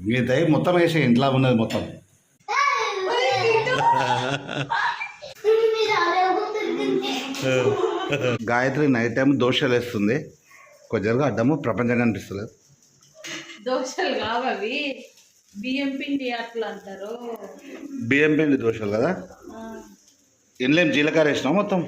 మిగతా మొత్తం వేసి ఇంట్లో ఉన్నది మొత్తం. గాయత్రి నైట్ టైం దోశలు వేస్తుంది. కొంచెంగా అడ్డము ప్రపంచంగా అనిపిస్తలేదు. దోశలు కావవి, బియ్యం పిండి అట్లా అంటారు. బియ్యం పిండి దోశలు కదా. ఇందులో జీలకర్ర వేసినావు మొత్తం.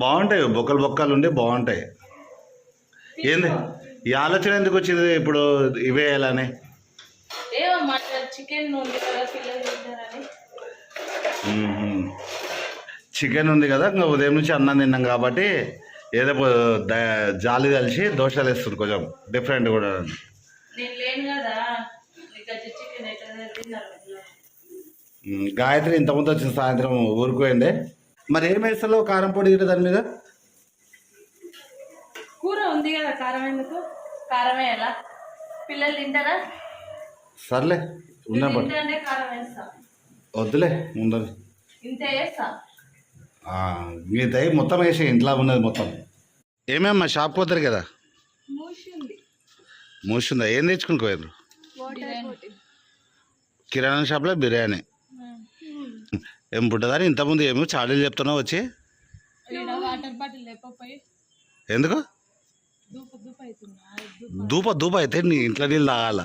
బాగుంటాయి, బొక్కలు బొక్కలు ఉండి బాగుంటాయి. ఏంది ఈ ఆలోచన ఎందుకు వచ్చింది ఇప్పుడు ఇవే వేయాలని? చికెన్ ఉంది కదా, ఇంకా ఉదయం నుంచి అన్నం తిన్నాం కాబట్టి ఏదో జాలి కలిసి దోశలు వేస్తుంది, కొంచెం డిఫరెంట్ కూడా. గాయత్రి ఇంతకుముందు వచ్చింది, సాయంత్రం ఊరుకోండి. మరి ఏం వేస్తాలో కారం పొడి దాని మీద? కూర ఉంది కదా, కారం ఎందుకు? కారం వేయాలా? పిల్లలు తింటారా? సర్లే ఉన్నా కారం వేస్తా, వద్దులే ఉండదు. ఇంతే వేస్తా. మిగతా మొత్తం వేసి ఇంట్లో ఉన్నది మొత్తం. ఏమేమ్మా షాప్ పోతారు కదా? మూసిందా? ఏం తెచ్చుకుని పోయారు? కిరాణా షాప్లో బిర్యానీ. ఏం పుట్టదని ఇంతకుముందు ఏమో చాడీలు చెప్తున్నావు వచ్చి. ఎందుకు దూప అయితే నీ ఇంట్లో నీళ్ళు తాగాల.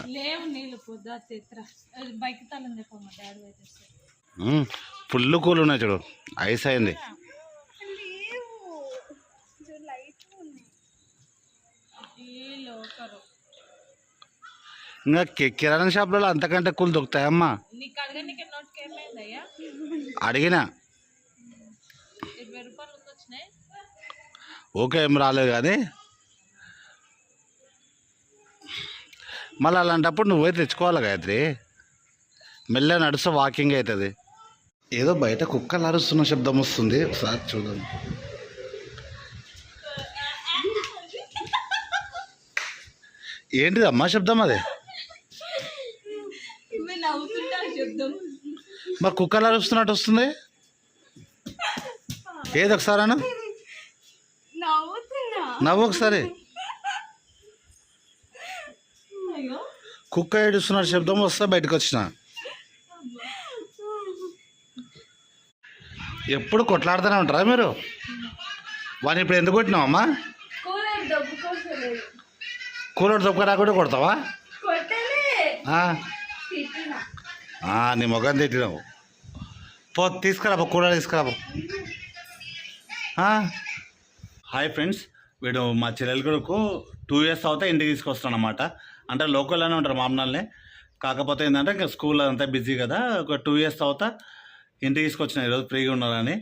ఫుల్ కూల్ ఉన్నాయి చూడు, ఐస్ అయింది. ఇంకా కిరాణా షాప్లలో అంతకంటే కూల్ దొరుకుతాయమ్మా. అడిగినా ఓకే, ఏం రాలేదు కానీ మళ్ళీ అలాంటప్పుడు నువ్వే తెచ్చుకోవాలి గాయత్రి. మెల్ల నడుస్తూ వాకింగ్ అవుతుంది. ఏదో బయట కుక్కలు అరుస్తున్న శబ్దం వస్తుంది, ఒకసారి చూడండి. ఏంటిది అమ్మా శబ్దం? అదే మరి కుక్కలు అరుస్తున్నట్టు వస్తుంది. ఏది ఒకసారి అన్న నవ్వు ఒకసారి. కుక్క ఏడుస్తున్నట్టు శబ్దం వస్తే బయటకు వచ్చిన. ఎప్పుడు కొట్లాడుతూనే ఉంటారా మీరు? వాడిని ఇప్పుడు ఎందుకు కొట్టినావమ్మా? కూలర్ దొక్క రాకుండా కొడతావా? నీ మొగం తిట్టినావు. తీసుకురాబో, కూలర్ తీసుకురాబో. హాయ్ ఫ్రెండ్స్, వీడు మా చెల్లెలు కొడుకు 2 years అవుతా ఇంటికి తీసుకొస్తాను అన్నమాట. అంటే లోకల్లోనే ఉంటారు మామూలునే, కాకపోతే ఏంటంటే ఇంకా స్కూల్ అంతా బిజీ కదా. ఒక 2 years అవుతా ఇంటికి తీసుకొచ్చిన, ఈరోజు ఫ్రీగా ఉన్నారని.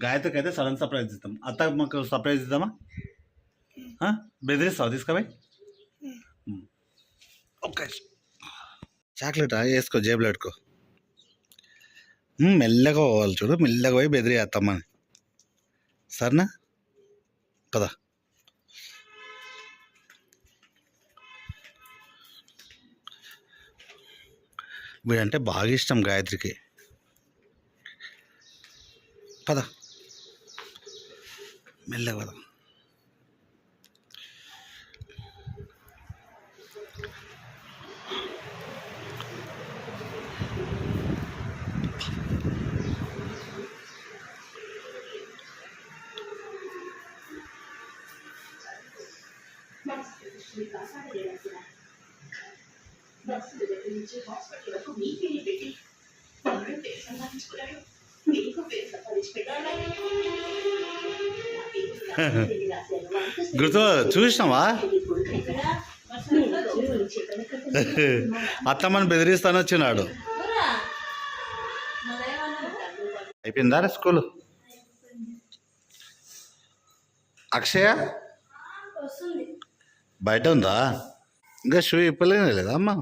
గాయత్రికి అయితే సడన్ సర్ప్రైజ్ ఇద్దాం. అత్త మాకు సర్ప్రైజ్ ఇద్దామా? బెదిరిస్తావు? తీసుకుపోయి ఓకే. చాక్లెట్ వేసుకో, జేబులో పెట్టుకో. మెల్లగా పోవాలి చూడు, మెల్లగా పోయి బెదిరిస్తామని. సరేనా? పదా. వీడంటే బాగా ఇష్టం గాయత్రికి. పద మెల్లగా పద. గుర్తు చూసినావా? అత్తమ్మని బెదిరిస్తాను వచ్చినాడు. అయిపోయిందా స్కూల్? అక్షయ బయట ఉందా? ఇంకా షూ ఇప్పలేనే లేదా అమ్మా?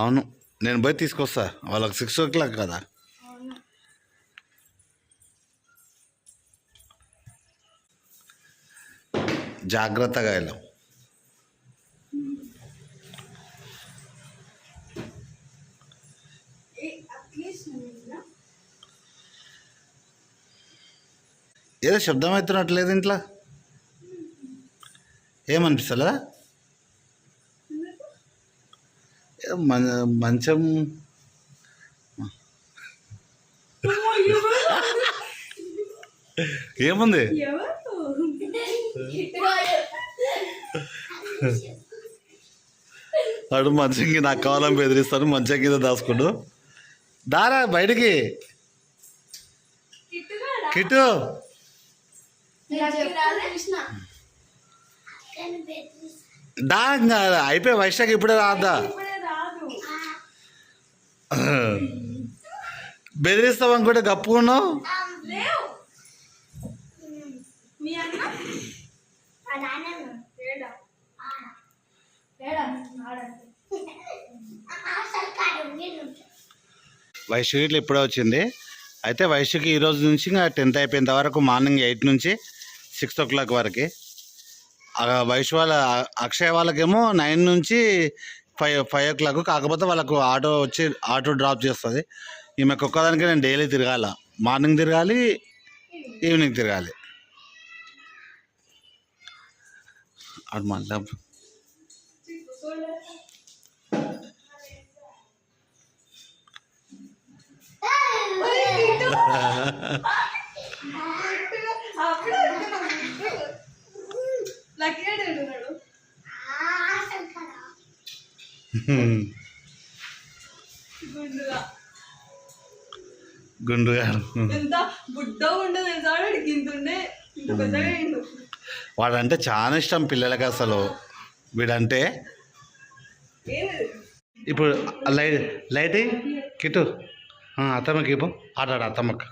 అవును, నేను పోయి తీసుకొస్తా. వాళ్ళకి 6 o'clock కదా. జాగ్రత్తగా వెళ్ళాం. ఏదో శబ్దం అవుతున్నట్లేదు ఇంట్లో. ఏమనిపిస్తలేదా? మంచం ఏముంది? వాడు మంచంకి నాకు కావాలని బెదిరిస్తాను, మంచం కింద దాచుకోడు. దారా బయటికి కిట్టు. దా ఇంకా అయిపోయి వైశాఖ ఇప్పుడే రాదా? బెదిరిస్తావు అనుకుంటే గప్పుకున్నావు. వైశాఖ ఇప్పుడే వచ్చింది. అయితే వైశాఖ ఈరోజు నుంచి ఇంకా 10th అయిపోయేంత వరకు మార్నింగ్ 8 నుంచి 6 o'clock వరకు. వైశ్ వాళ్ళ అక్షయ్ వాళ్ళకేమో 9 నుంచి 5 o'clock. కాకపోతే వాళ్ళకు ఆటో డ్రాప్ చేస్తుంది. ఈమెకు ఒక్కదానికి నేను డైలీ తిరగాల, మార్నింగ్ తిరగాలి, ఈవినింగ్ తిరగాలి. అది మళ్ళీ గుండుగా వాడంటే చాలా ఇష్టం పిల్లలకి అసలు. వీడంటే ఇప్పుడు లైట్ కిట్టు అత్తమ్మకి ఇవ్వు, ఆడాడు అత్తమ్మకి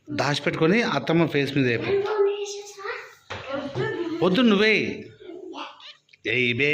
దాచిపెట్టుకొని అత్తమ్మ ఫేస్ మీద వేపు. వద్దు నువ్వే బే.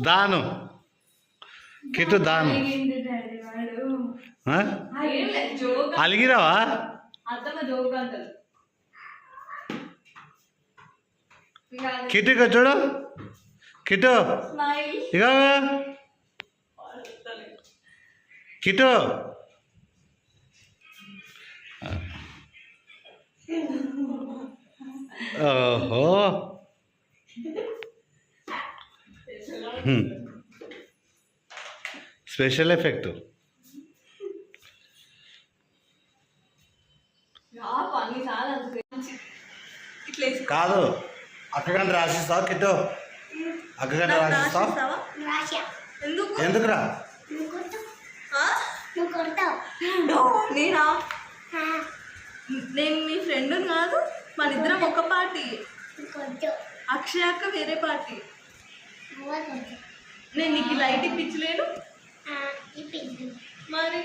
దాను కిట్టు దాను అలిగిరావా? కిట్టు ఇక చూడు, కిట్టు ఇక కిట్టు. ఓహో స్పెషల్ ఎఫెక్ట్ కాదు. అక్కగంట రాసిస్తావు కిట్టు, అక్కగంట రాసిస్తావు. ఎందుకురా? నేనా? నేను మీ ఫ్రెండ్ కాదు, మన ఇద్దరం ఒక పార్టీ. అక్షయ్ అక్క వేరే పార్టీ. నేను నీకు లైట్ ఇప్పించలేను మరి.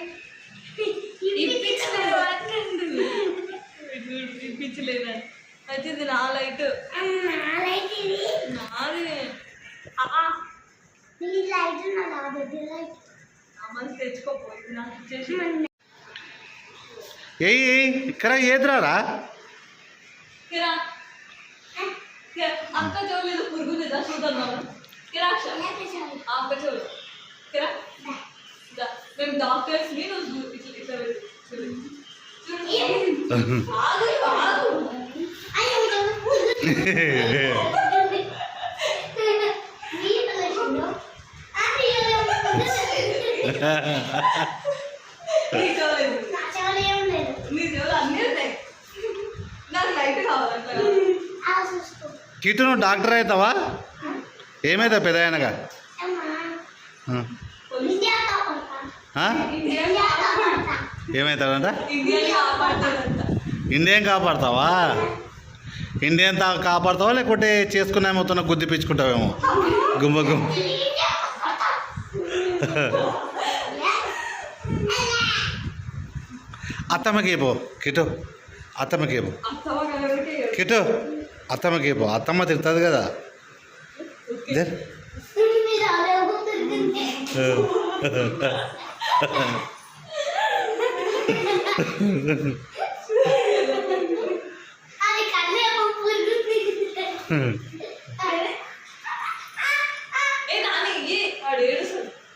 ఇప్పించలేదు అయితే ఇది నా లైట్. నాది తెచ్చుకోపోయింది, నాకు ఇచ్చేసి. ఇక్కడ ఏదిరారా? అక్క చూడలేదు, పురుగు లేదా చూద్దాం. అక్క చూడు, మేము డాక్టర్స్ కిట్టు నువ్వు డాక్టర్ అవుతావా? ఏమైతావు పెద్ద ఆయనగా? ఏమవుతాడంట? ఇండియన్ కాపాడతావా? ఇండియన్ కాపాడతావా లేకుంటే చేసుకునే మొత్తం గుద్ది పిచ్చుకుంటావేమో గుమ్మ గుమ్మ? అత్తమ్మకి పో కిట్టు, అత్తమ్మకి పో కిట్టు, అత్తమ్మకి పో. అత్తమ్మ తిడుతుంది కదా.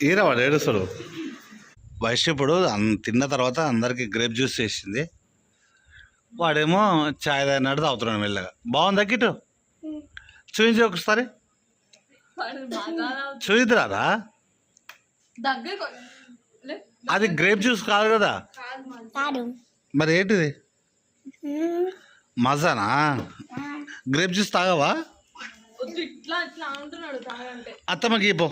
ఈరా వాడు ఏడుస్తాడు. వైశ్య ఇప్పుడు తిన్న తర్వాత అందరికి గ్రేప్ జ్యూస్ చేసింది. వాడేమో చాయ్ తాగినాడు తాగుతున్నాడు మెల్లగా. బాగుందా కిట్టు? చూపించి ఒకసారి చూద్దురారా. అది గ్రేప్ జ్యూస్ కాదు కదా మరి ఏంటిది? మజానా? గ్రేప్ జ్యూస్ తాగవా? అత్తమ్మకి పో,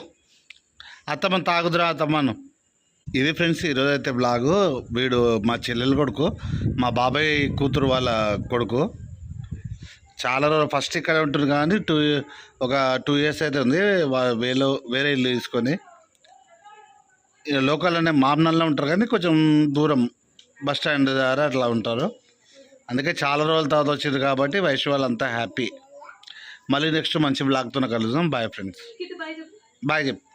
అత్తమ్మని తాగుదురా అత్తమ్మను. ఇది ఫ్రెండ్స్ ఈరోజు అయితే బ్లాగు. వీడు మా చెల్లెలు కొడుకు, మా బాబాయ్ కూతురు వాళ్ళ కొడుకు. చాలా రోజులు ఫస్ట్ ఇక్కడ ఉంటుంది కానీ ఒక 2 years అయితే ఉంది. వేరే ఇల్లు తీసుకొని లోకల్లోనే మామ్నల్లో ఉంటారు కానీ కొంచెం దూరం బస్ స్టాండ్ దగ్గర అట్లా ఉంటారు. అందుకే చాలా రోజుల తర్వాత వచ్చింది కాబట్టి వైశ్య వాళ్ళంతా హ్యాపీ. మళ్ళీ నెక్స్ట్ మంచి బ్లాగ్తో కలుద్దాం. బాయ్ ఫ్రెండ్స్, బాయ్ చెప్పు.